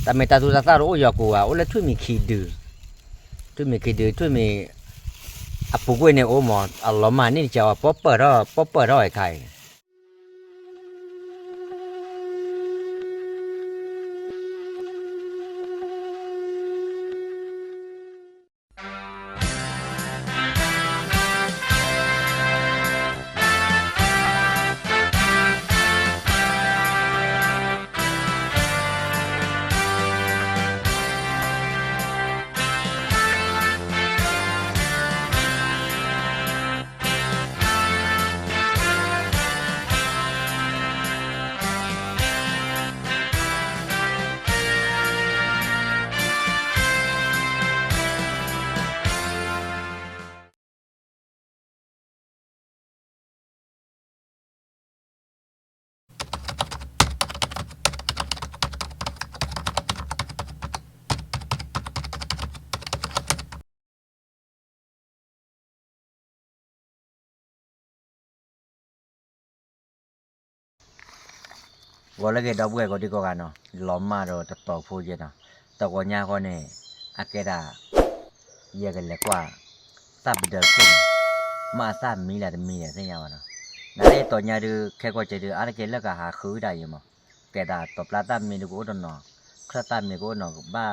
แต่ไม่ตาตัวตาโอ้ยกูอ่ะโอ้แล้วช่วยมีขี้ดื้อช่วยมีขี้ดื้อช่วยมีอ่ะปุ๊กเว้ยเนี่ยโอ้หมออ่ะล้อมานี่จะว่าป๊อปเปอร์รอไอ้ใครว่าแล้วก็ดอกเว้ยก็ดีกว่ากันเนาะล้อมมาเราจะต่อพูดเนาะแต่ก็ยากกว่าเนี่ยอาเกดาเยอะกันเลยกว่าทราบเดินขึ้นมาทราบมีอะไรมีอะไรเสียอย่างเนาะนั่นแหละตอนนี้ดูแค่ก็จะดูอะไรกันแล้วก็หาคือได้ยังมั้งแกดาตบลาตามมีดูก็โดนเนาะคราตามมีก็เนาะบ้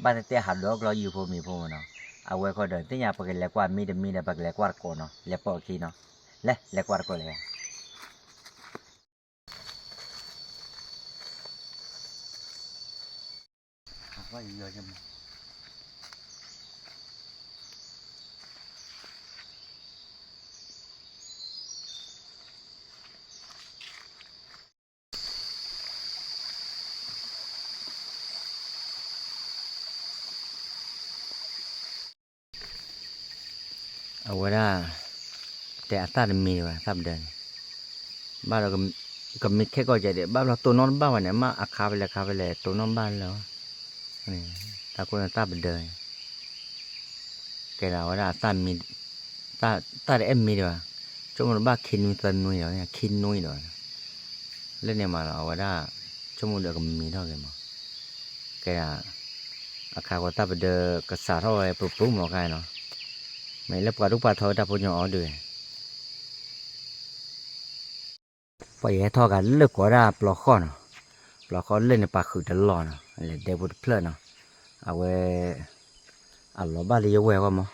าแต่หาดอกเราอยู่พอมีพอเนาะเอาไว้ก็เดินที่ยาปากเล็กกว่ามีเดปากเล็กกว่าก็เนาะเล็กพอขี้เนาะเล็กกว่าก็เลยว่าเยอะจังเอาไว้ได้แต่อาตามีว่ะทราบเดินบ้านเราก็มีแค่ก็จะเดี๋ยวบ้านเราตัวนอนบ้านวันเนี่ยมาอาคาไปเลยตัวนอนบ้านแล้วนี่ตาคนตาเป็นเดินแกเราว่าตามีตาได้เอ็มมีด้วยช่วงมันบ้าคินมีตันนุ้ยเหรอเนี่ยคินนุ้ยเหรอเล่นเนี่ยมาเราว่าช่วงมันเดือก็มีเท่ากันมั้งแกอาคาก็ตาเป็นเดินกษาเท่าไรปุ๊บหมอไก่เนาะไม่เล็บกว่าลูกปลาเท่าตาพูดอย่างอ๋อด้วยพอแย่ท่อกันเลิกกว่าได้ปลอกข้อเนาะปลอกข้อเล่นในปากคือตลอดเนาะอะไรเดบุตเพลินเนาะเอาไว้เอาล้อบ้านเลยเยอะเว้ยว่ามั้ง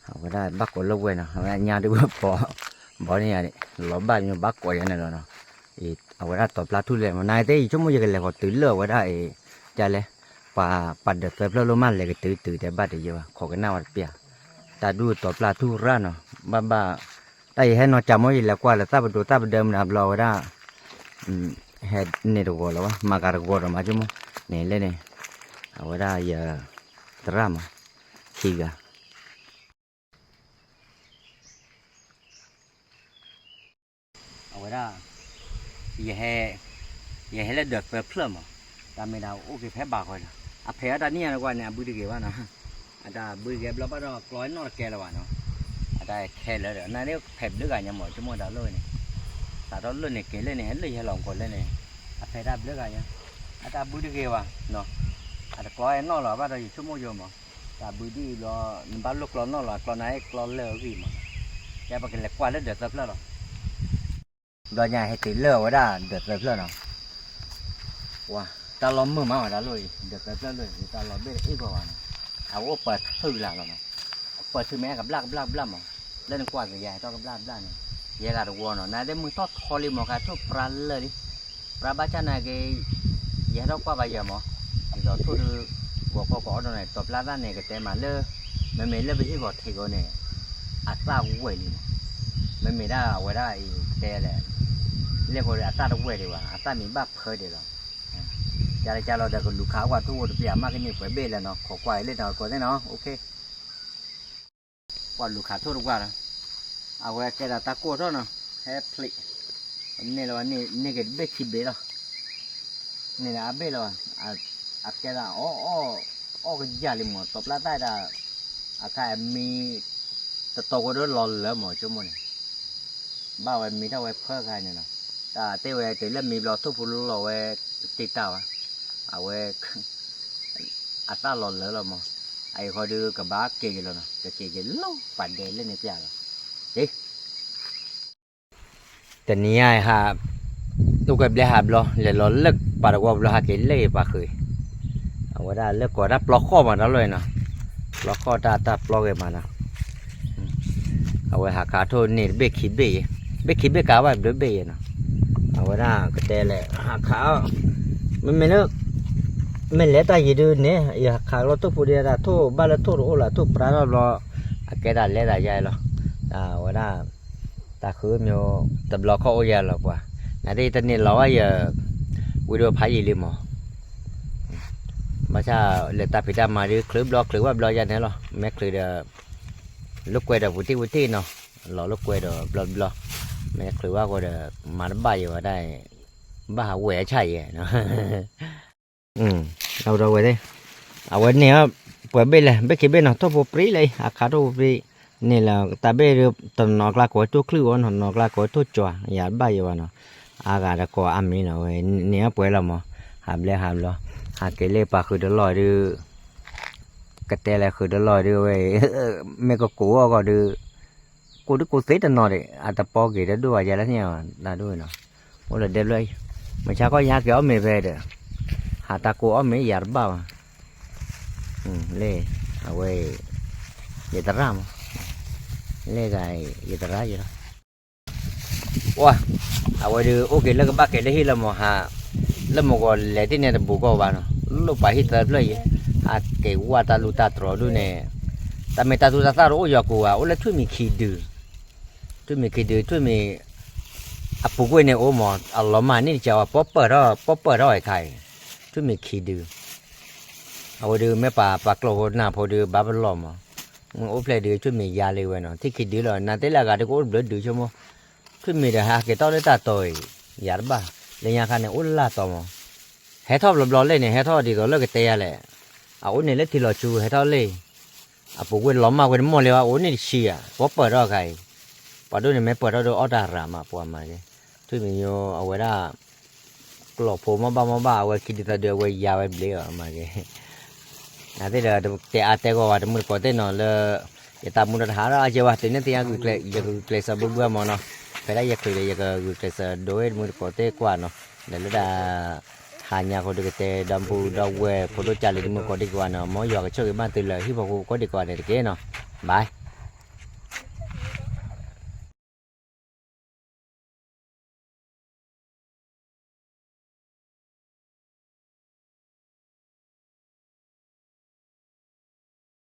เอาไว้ได้บักกว่าเลิกเว้ยเนาะเอาไว้ยาดีกว่าบ่เนี่ยล้อบ้านยังบักกว่าอย่างนั้นเนาะเอาไว้ได้ตบปลาทุเรียนมันนายเต้ชั่วโมงยังไงเลยก็ตื่นเลิกไว้ได้จะเลยปลาเดือดเปล่าลงมาเลยก็ตื่นแต่บ้านเดียวขอกันหน้าวัดเปียแต่ดูตบปลาทุร้านเนาะบ้าแต่ให้นอจำไว้แล้วกว่าแล้วตาไปเดิมนะเราได้เฮ็ดนี่ตัวก็แล้ววะมาการก็แล้วมาจุ่มนี่เลยเนี่ยเอาไว้ได้ตรามขี้กะเอาไว้ได้อย่าให้เลือดเปรี้ยวมั้งแต่ไม่ได้โอเคแพ้บากเลยนะอ่ะแพ้ตอนนี้นะกว่าเนี่ยบุตรเกี่ยวนะอาจจะบุตรเกี่ยวแล้วก็กล้อยนอแกแล้ววะเนาะอาจจะแค่แล้วเดี๋ยวนั่นเนี่ยแผลดึกอ่ะยังหมดชั่วโมงดาวเลยเนี่ยแต่ตอนเล่นเนี่ยเกลเล่นเนี่ยเลยให้ลองคนเล่นเนี่ยอ่ะแพ้ได้ดึกอ่ะยังอาจจะบุตรเกี่ยววะเนาะอาจจะกล้อยนอหรอว่าเราอยู่ชั่วโมงเดียวมั้งแต่บุตรรอบ้านลูกกล้อนอหรอกล้อนไหนกล้อนเลือกี่มั้งแกบอกกันเล็กกว่าแล้วเดือดเปรี้ยวหรอดอยใหญ่ให้ตีเลือไว้ได้เดือดเปรี้ยวเนาะว้าตาล้อมมือมาว่าได้เลยเดือดเปรี้ยวเลยตาล้อมเบ็ดอีกกว่าเอาเปิดซื่อหลังเราเนาะเปิดซื่อแม่กับลากมั้งเล่นกว่ากับใหญ่ต้องกับลากเนี่ยใหญ่กับวัวเนาะน่าได้มึงทอดทอลิมอกาทุกปลาเลยดิปลาบ้าจานาเกยใหญ่ต้องกว่าใบยามั้งอีกแล้วทุกวัวก็ตรงไหนตัวปลาด้านเนี่ยก็เต็มมาเลยไม่เลยไปอีกก็ทิ้งก็เนี่ยอัตราวัวเลยไม่ได้เอาไว้ได้แต่แหละเรียกว่าอัตราวัวดีกว่าอัตรามีบ้าเพอเดียวจะเราเด็กลูกค้าว่าทุกคนเปลี่ยนมากขึ้นนี่เปิดเบลแล้วเนาะขอควายเล่นเอาก่อนได้เนาะโอเคว่าลูกค้าทุกว่าเอาไว้แค่ตะโกนเท่านั้นแฮปปี้นี่เรานี่ก็เบคิเบลนี่นะเบลแค่อ๋อก็ยาลิมตบลาได้ด่าอาการมีโตก็ด้วยหลอนแล้วหมอชั่วโมงบ้าไว้มีเท่าไว้เพิ่มกันเนี่ยเนาะแต่เต้ไว้แต่เริ่มมีเราทุกผู้รู้เราไว้ติดตา เอาไว้อัตราหล่นเลยละมั้งไอ้คนดูกับบ้าเกย์เลยนะจะเกย์ลูปั่นเดนเล่นในปีละจีแต่นี่ไอ้ฮะลูกก็เบลฮาบล้อเลยล้อเลิกปาร์กว่าเบลฮาเกย์เล่ปะเคยเอาไว้ได้เลิกกว่าได้ปลอกข้อมาแล้วเลยนะปลอกข้อตาปลอกเอมานะเอาไว้หาขาโทษนี่เบคิเบกาไว้เบลเบย์นะเอาไว้ได้ก็แต่เลยหาขามันไม่เลิกไม่เละตายยืดเนี่ยอย่าขาเราทุบปุเดียร์ทุบบ้านเราทุบโอ้ละทุบปลาเราแกได้เละได้ใหญ่หรอว่าได้ตาคือมีแต่เราเขาโอ้ยหรอกว่านาดีตอนนี้เราอย่าวิดีโอพายยี่ลิมมาชาเลตาพิดามาดิคลิปบล็อกหรือว่าบล็อกยันเนี่ยหรอแม็กคือเดลูกเวดวุฒิเนาะเราลูกเวดบล็อกแม็กคือว่าก็เดมาใบว่าได้บ้าแหวใช่เนาะเราไว้ดิเอาไว้เนี่ยเปิดเบลเลยเบคิดเบลเนาะทุบปรีเลยอาคาทุบปรีนี่แหละตาเบลตอนนอกลากไว้ตัวคลื่นวันนอกลากไว้ตัวจั่วอย่าใบวะเนาะอากาศก็อามีเนาะเว้ยเนี่ยเปิดแล้วมั้งหามเลยหาเกลี่ยปากคือเดือดลอยดื้อกระเตะอะไรคือเดือดลอยดื้อเว้ยไม่ก็กูก็ดื้อกูเสียแต่นอนเลยอาจจะพอกี่เดือนด้วยอย่างนี้น่าด้วยเนาะโอ้เลยเดือดเลยไม่ใช่ก็ยากเกี่ยวไม่ไปเด้อหาตากูอ้อมไม่อยากบ้าเล่เอาไว้ยัตรามเล่ไงยัตราอยู่แล้วว้าเอาไว้ดูโอเคแล้วก็บ้าเกลี่ยที่เราหมอหาแล้วมันก็เลยที่เนี่ยบุกเข้าบ้านลูกไปที่ตลาดเลยอาเกว่าตาลูตาตรอดูเนี่ยแต่ไม่ตาลูตาตรอโอ้ยกูอ่ะโอ้แล้วช่วยมีขีดดูช่วยมีอ่ะปุ๊กเว้ยเนี่ยโอ้หมออัลลอฮ์มานี่จะว่าป๊อปเปอร์ไอ้ใครช่วยมีขีดดูเอาไว้ดูไม่ปากโลหน้าพอดูบาบลอมอ่ะโอ้เพลย์ดูช่วยมียาเลยเว้ยเนาะที่ขีดดูแล้วนั่นแต่ละก็ได้ก็เบลดูชั่วโมงช่วยมีเดี๋ยวหาเกต้อได้ตาโตยยาบ้าเลยยังคันเนี่ยอุลลาต่อมาเฮทอบหลบๆเลยเนี่ยเฮทอบดีก็เลิกเตะเลยเอาเนี่ยเล็กที่เราจูเฮทอบเลยอ่ะปุ๊กเว้นล้อมมาเว้นมอเลยว่าโอ้เนี่ยเชียพอเปิดรอใครพอดูเนี่ยไม่เปิดเราดูออดารามาปวดมาเลยช่วยมีโยเอาไว้ได้กลบผมมาบ้าเอาไว้คิดแต่เดียวไว้ยาวไว้เบลี่อมาเลยนั่นที่เดี๋ยวเตะอาเตะก็ว่าจะมือก็เตะนอนเลยอย่าตามมือหาเราอาจจะว่าเตะเนี่ยที่ยังกูเคยสบุบบัวมันเนาะไปได้ยังเคยเลยยังกูเคยสโดยมือก็เตะกว่าเนาะเดี๋ยวเราhanya kau dekete dampu dawe foto cari di muka di gua no mau juga coba bantu lah hipo kau di gua dari keno bye